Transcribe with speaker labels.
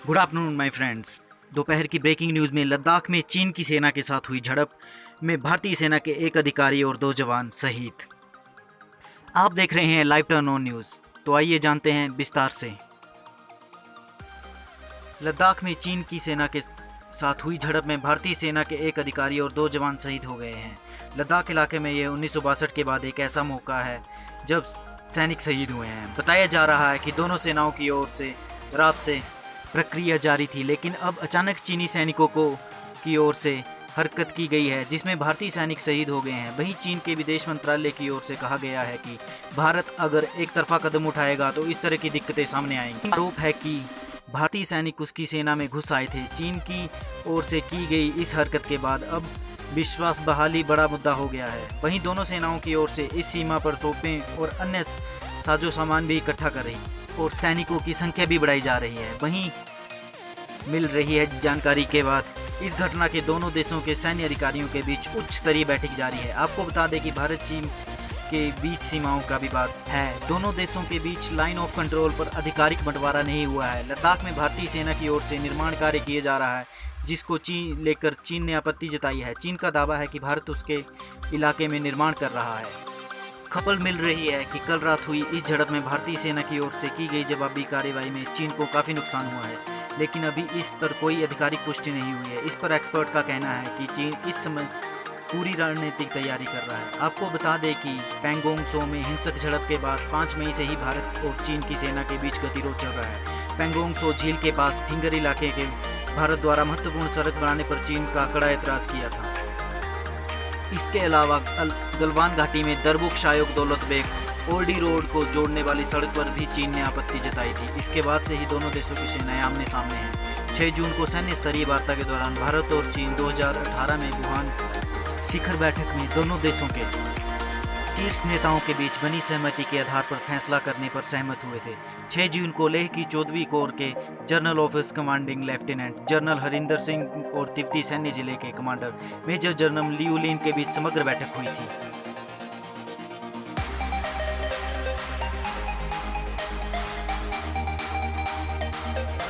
Speaker 1: Good afternoon my friends. दोपहर की breaking news में लद्दाख में चीन की सेना के साथ हुई झड़प में भारतीय सेना के एक अधिकारी और 2 जवान शहीद। आप देख रहे हैं लाइव टर्न ऑन न्यूज़। तो आइए जानते हैं विस्तार से। लद्दाख में चीन की सेना के साथ हुई झड़प में भारतीय सेना के एक अधिकारी और 2 जवान शहीद हो गए हैं। लद्दाख इलाके में यह 1962 के बाद एक ऐसा मौका है जब सैनिक शहीद हुए हैं। बताया जा रहा है कि दोनों सेनाओं की ओर से रात से प्रक्रिया जारी थी, लेकिन अब अचानक चीनी सैनिकों की ओर से हरकत की गई है जिसमें भारतीय सैनिक शहीद हो गए हैं। वहीं चीन के विदेश मंत्रालय की ओर से कहा गया है कि भारत अगर एक तरफा कदम उठाएगा तो इस तरह की दिक्कतें सामने आएंगी। आरोप है कि भारतीय सैनिक उसकी सेना में घुस आए थे। चीन की ओर से की गई इस हरकत के बाद अब विश्वास बहाली बड़ा मुद्दा हो गया है। वहीं दोनों सेनाओं की ओर से इस सीमा पर तोपें और अन्य साजो सामान भी इकट्ठा कर रही और सैनिकों की संख्या भी बढ़ाई जा रही है। वहीं मिल रही है जानकारी के बाद इस घटना के दोनों देशों के सैन्य अधिकारियों के बीच उच्च स्तरीय बैठक जारी है। आपको बता दें कि भारत चीन के बीच सीमाओं का विवाद है। दोनों देशों के बीच लाइन ऑफ कंट्रोल पर आधिकारिक बंटवारा नहीं हुआ है। लद्दाख में भारतीय सेना की ओर से निर्माण कार्य किए जा रहा है जिसको लेकर चीन ने आपत्ति जताई है। चीन का दावा है कि भारत उसके इलाके में निर्माण कर रहा है। खबर मिल रही है कि कल रात हुई इस झड़प में भारतीय सेना की ओर से की गई जवाबी कार्रवाई में चीन को काफ़ी नुकसान हुआ है, लेकिन अभी इस पर कोई आधिकारिक पुष्टि नहीं हुई है। इस पर एक्सपर्ट का कहना है कि चीन इस समय पूरी रणनीतिक तैयारी कर रहा है। आपको बता दें कि पैंगोंग त्सो में हिंसक झड़प के बाद 5 मई से ही भारत और चीन की सेना के बीच गतिरोध चल रहा है। पैंगोंग त्सो झील के पास फिंगर इलाके के भारत द्वारा महत्वपूर्ण सड़क बनाने पर चीन का कड़ा ऐतराज़ किया था। इसके अलावा गलवान घाटी में दरबुक शायोग दौलत बेग ओल्डी रोड को जोड़ने वाली सड़क पर भी चीन ने आपत्ति जताई थी। इसके बाद से ही दोनों देशों की सेनाएं आमने सामने हैं। 6 जून को सैन्य स्तरीय वार्ता के दौरान भारत और चीन 2018 में वुहान शिखर बैठक में दोनों देशों के शीर्ष नेताओं के बीच बनी सहमति के आधार पर फैसला करने पर सहमत हुए थे। 6 जून को लेह की 14वीं कोर के general office commanding lieutenant general Harinder Singh और तिब्बती सैन्य जिले के कमांडर मेजर जनरल लियू लिन के बीच समग्र बैठक हुई थी।